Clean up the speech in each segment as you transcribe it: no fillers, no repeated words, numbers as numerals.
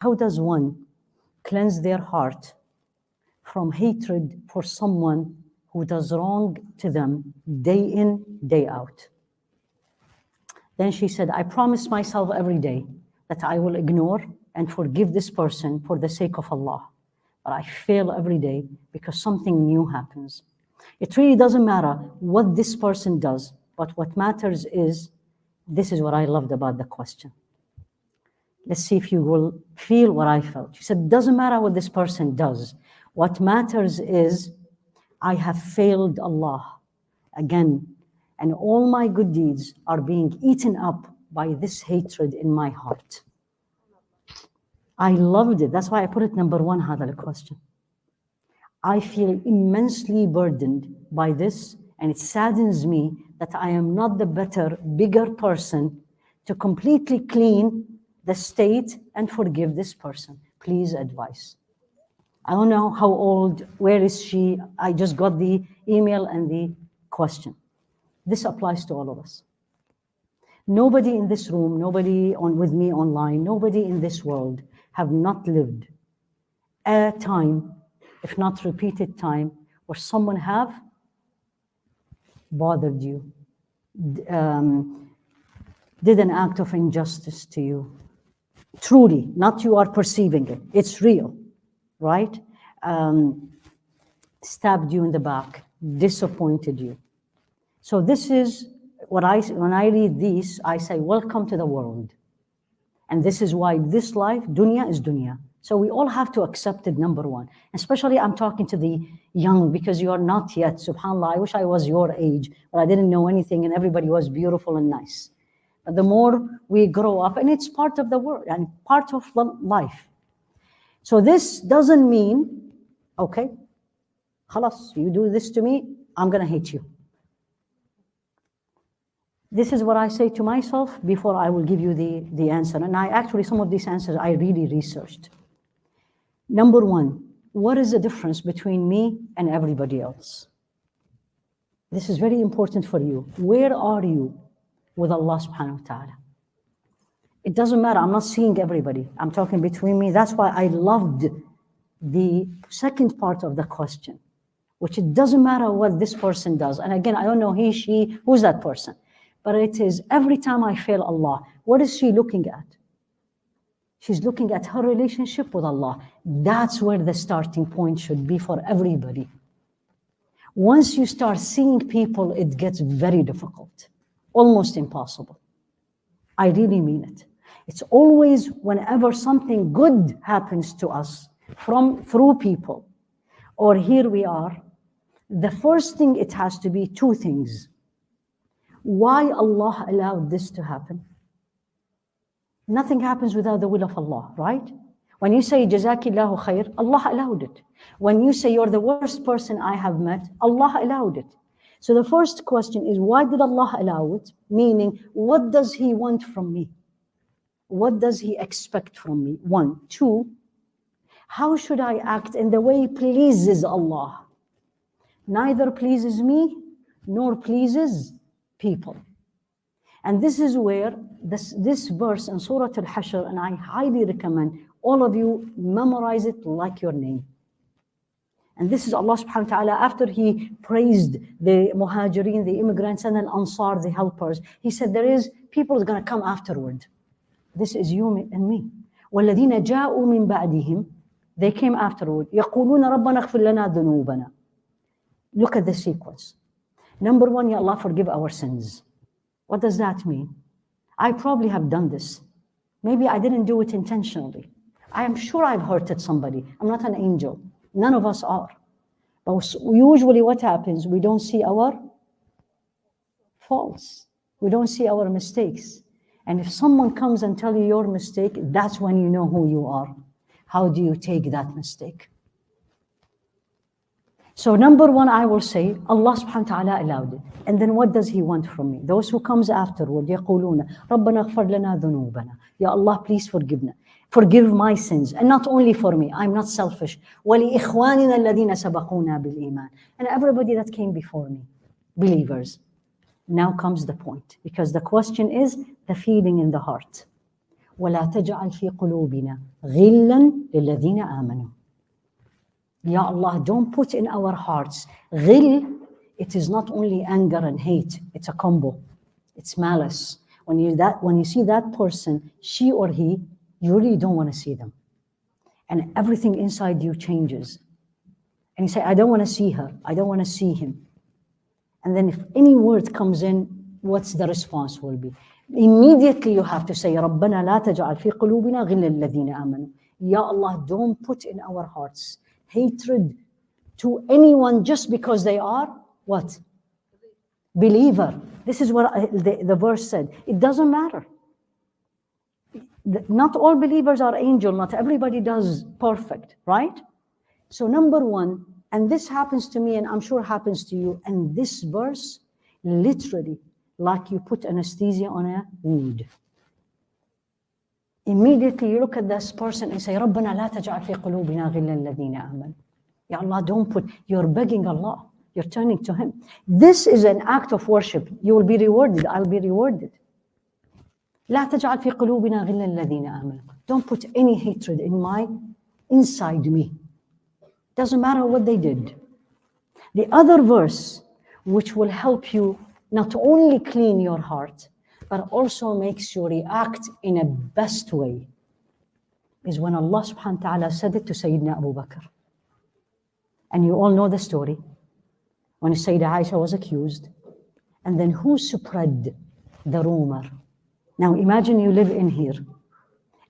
How does one cleanse their heart from hatred for someone who does wrong to them day in, day out? Then she said, I promise myself every day that I will ignore and forgive this person for the sake of Allah. But I fail every day because something new happens. It really doesn't matter what this person does, but what matters is, this is what I loved about the question. Let's see if you will feel what I felt. She said, it doesn't matter what this person does. What matters is, I have failed Allah again, and all my good deeds are being eaten up by this hatred in my heart. I loved it. That's why I put it number one, هذا question. I feel immensely burdened by this, and it saddens me that I am not the better, bigger person to completely clean the state and forgive this person. Please advise. I don't know how old, where is she? I just got the email and the question. This applies to all of us. Nobody in this room, nobody with me online, nobody in this world have not lived a time, if not repeated time, where someone have bothered you, did an act of injustice to you. Truly, not you are perceiving it, it's real, right? Stabbed you in the back, disappointed you. So this is what when I read these, I say, welcome to the world. And this is why this life, dunya is dunya. So we all have to accept it, number one. Especially I'm talking to the young, because you are not yet, subhanAllah, I wish I was your age, but I didn't know anything and everybody was beautiful and nice. But the more we grow up, and it's part of the world and part of life. So this doesn't mean, okay, khalas, you do this to me, I'm gonna hate you. This is what I say to myself before I will give you the answer. And I actually, some of these answers I really researched. Number one, what is the difference between me and everybody else? This is very important for you. Where are you with Allah subhanahu wa ta'ala? It doesn't matter, I'm not seeing everybody. I'm talking between me. That's why I loved the second part of the question, which it doesn't matter what this person does. And again, I don't know he, she, who's that person? But it is every time I fail Allah, what is she looking at? She's looking at her relationship with Allah. That's where the starting point should be for everybody. Once you start seeing people, it gets very difficult, almost impossible. I really mean it. It's always whenever something good happens to us through people, or here we are, the first thing, it has to be two things. Why Allah allowed this to happen? Nothing happens without the will of Allah, right? When you say Jazakillahu khair, Allah allowed it. When you say you're the worst person I have met, Allah allowed it. So the first question is, why did Allah allow it? Meaning, what does He want from me? What does He expect from me? One. Two, how should I act in the way pleases Allah? Neither pleases me, nor pleases people. And this is where this verse in Surah Al-Hashr, and I highly recommend all of you memorize it like your name. And this is Allah subhanahu wa ta'ala, after He praised the Muhajirin, the immigrants, and then Ansar, the helpers, He said there is people who's going to come afterward. This is you and me. وَالَّذِينَ جَاءُوا مِن بَعْدِهِمْ, they came afterward. يَقُولُونَ رَبَّنَا اغْفِرْ لَنَا ذُنُوبَنَا. Look at the sequence. Number one, Ya Allah, forgive our sins. What does that mean? I probably have done this. Maybe I didn't do it intentionally. I am sure I've hurted somebody. I'm not an angel. None of us are. But usually what happens, we don't see our faults. We don't see our mistakes. And if someone comes and tells you your mistake, that's when you know who you are. How do you take that mistake? So number one, I will say, Allah subhanahu wa ta'ala allowed it. And then what does He want from me? Those who comes afterward, يَقُولُونَ رَبَّنَا اغْفَرْ لَنَا ذُنُوبَنَا. Ya Allah, please forgive my sins. And not only for me, I'm not selfish. وَلِإِخْوَانِنَا الَّذِينَ سَبَقُونَا بِالْإِيمَانِ. And everybody that came before me, believers. Now comes the point, because the question is the feeling in the heart. وَلَا تَجْعَلْ فِي قُلُوبِنَا غِلًّا لِلَّذِينَ آمَنُوا. Ya Allah, don't put in our hearts ghil. It is not only anger and hate, it's a combo. It's malice. When you see that person, she or he, you really don't want to see them. And everything inside you changes. And you say, I don't want to see her, I don't want to see him. And then if any word comes in, what's the response will be? Immediately you have to say, رَبَّنَا لَا تَجْعَلْ فِي قُلُوبِنَا غِلًّا الَّذِينَ آمَنُوا. Ya Allah, don't put in our hearts hatred to anyone just because they are, what? Believer. This is what the verse said. It doesn't matter. Not all believers are angel, not everybody does perfect, right? So number one, and this happens to me and I'm sure happens to you, and this verse, literally, like you put anesthesia on a wound. Immediately you look at this person and say, رَبَّنَا لَا تَجْعَلْ فِي قُلُوبِنَا غِلًّا الَّذِينَ آمَنُوا. Ya Allah, don't put, you're begging Allah, you're turning to Him. This is an act of worship. You will be rewarded, I'll be rewarded. لا تجعل في قلوبنا غلا الذين آمنوا. Don't put any hatred inside me. Doesn't matter what they did. The other verse, which will help you not only clean your heart, but also makes you react in a best way, is when Allah subhanahu wa ta'ala said it to Sayyidina Abu Bakr. And you all know the story. When Sayyida Aisha was accused, and then who spread the rumor? Now imagine you live in here,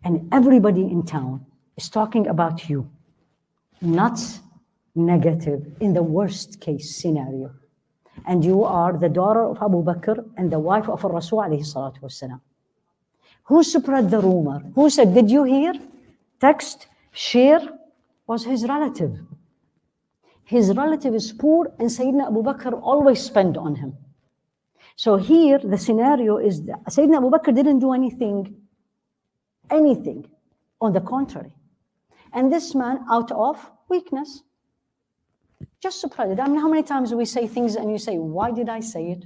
and everybody in town is talking about you. Not negative, in the worst case scenario. And you are the daughter of Abu Bakr and the wife of Rasul alayhi salatu wasalam. Who spread the rumor? Who said, did you hear? Text, share, was his relative. His relative is poor and Sayyidina Abu Bakr always spent on him. So here the scenario is that Sayyidina Abu Bakr didn't do anything. On the contrary. And this man, out of weakness, just spread it. I mean, how many times do we say things and you say, why did I say it?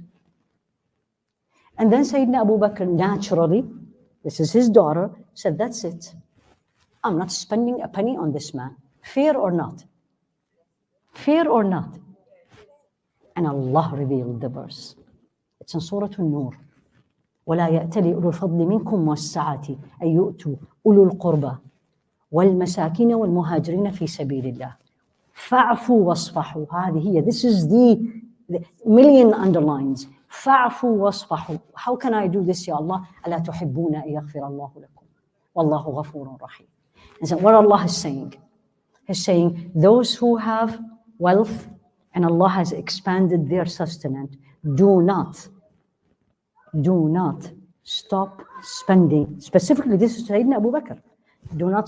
And then Sayyidina Abu Bakr naturally, this is his daughter, said, that's it. I'm not spending a penny on this man. Fear or not? Fear or not? And Allah revealed the verse. It's in Surah An-Nur. وَلَا يَأْتَلِ أُولُو الْفَضْلِ مِنْكُمْ وَالسَّعَةِ أَن يُؤْتُوا أُولُو الْقُرْبَى وَالْمَسَاكِينَ وَالْمُهَاجِرِينَ فِي سَبِيلِ اللَّهِ فَاعْفُوا وَاصْفَحُوا. This is the million underlines. فَاعْفُوا وَاصْفَحُوا. How can I do this, Ya Allah? أَلَا تُحِبُّونَ أَن يَغْفِرَ اللَّهُ لَكُمْ وَاللَّهُ غَفُورٌ رَحِيمٌ. And so what Allah is saying, He's saying those who have wealth and Allah has expanded their sustenance, do not stop spending. Specifically, this is Sayyidina Abu Bakr. Do not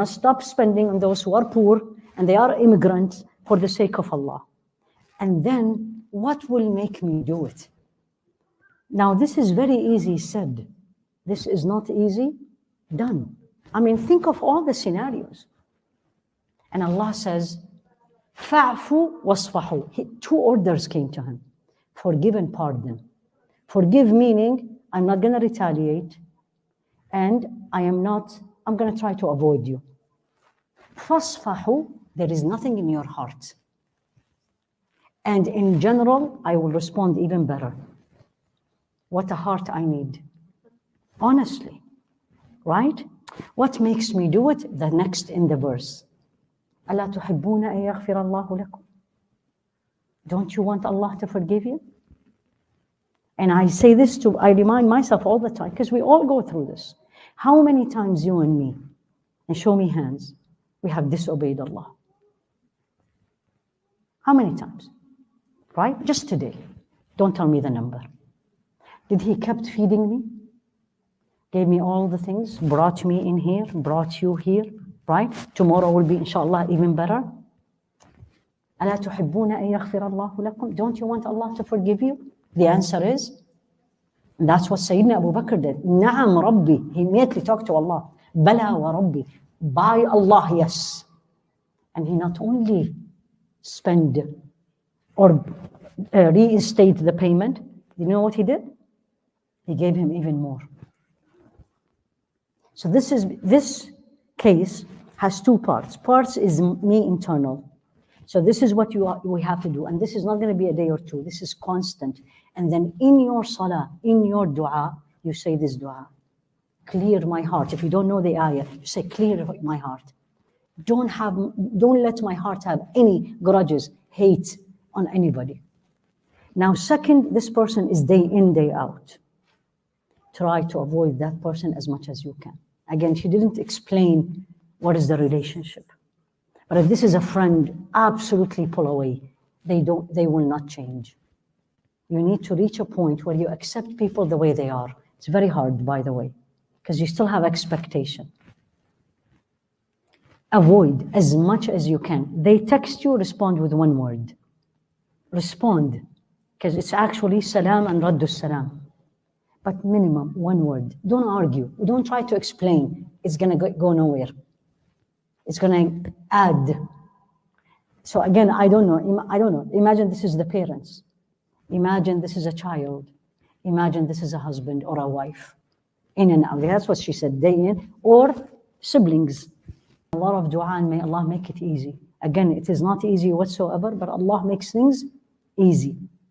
stop spending on those who are poor and they are immigrants for the sake of Allah. And then, what will make me do it? Now, this is very easy said. This is not easy done. I mean, think of all the scenarios. And Allah says, فَاعْفُوا وَاصْفَحُوا. Two orders came to him. Forgive and pardon. Forgive meaning, I'm not going to retaliate, and I'm going to try to avoid you. فَاصْفَحُوا, there is nothing in your heart. And in general, I will respond even better. What a heart I need. Honestly, right? What makes me do it? The next in the verse. أَلَا تُحِبُّونَ أَن يَغْفِرَ اللَّهُ لَكُمْ. Don't you want Allah to forgive you? And I say this I remind myself all the time, because we all go through this. How many times you and me, and show me hands, we have disobeyed Allah? How many times? Right? Just today. Don't tell me the number. Did He kept feeding me? Gave me all the things, brought me in here, brought you here, right? Tomorrow will be, inshallah, even better. أَلَا تُحِبُّونَ أَن يَغْفِرَ اللَّهُ لَكُمْ. Don't you want Allah to forgive you? The answer is, and that's what Sayyidina Abu Bakr did. Na'am Rabbi. He immediately talked to Allah. Bala wa Rabbi. By Allah, yes. And he not only spend or reinstate the payment, you know what he did? He gave him even more. So this case has two parts. Parts is me internal. So this is what we have to do. And this is not going to be a day or two. This is constant. And then in your salah, in your dua, you say this dua. Clear my heart. If you don't know the ayah, you say, clear my heart. Don't let my heart have any grudges, hate on anybody. Now, second, this person is day in, day out. Try to avoid that person as much as you can. Again, she didn't explain what is the relationship. But if this is a friend, absolutely pull away. They will not change. You need to reach a point where you accept people the way they are. It's very hard, by the way, because you still have expectation. Avoid as much as you can. They text you, respond with one word. Respond, because it's actually salam and raddu salam. But minimum, one word. Don't argue. Don't try to explain. It's going to go nowhere. It's going to add. So again, I don't know. Imagine this is the parents. Imagine this is a child. Imagine this is a husband or a wife. In and out. That's what she said, day in. Or siblings. A lot of dua, and may Allah make it easy. Again, it is not easy whatsoever, but Allah makes things easy.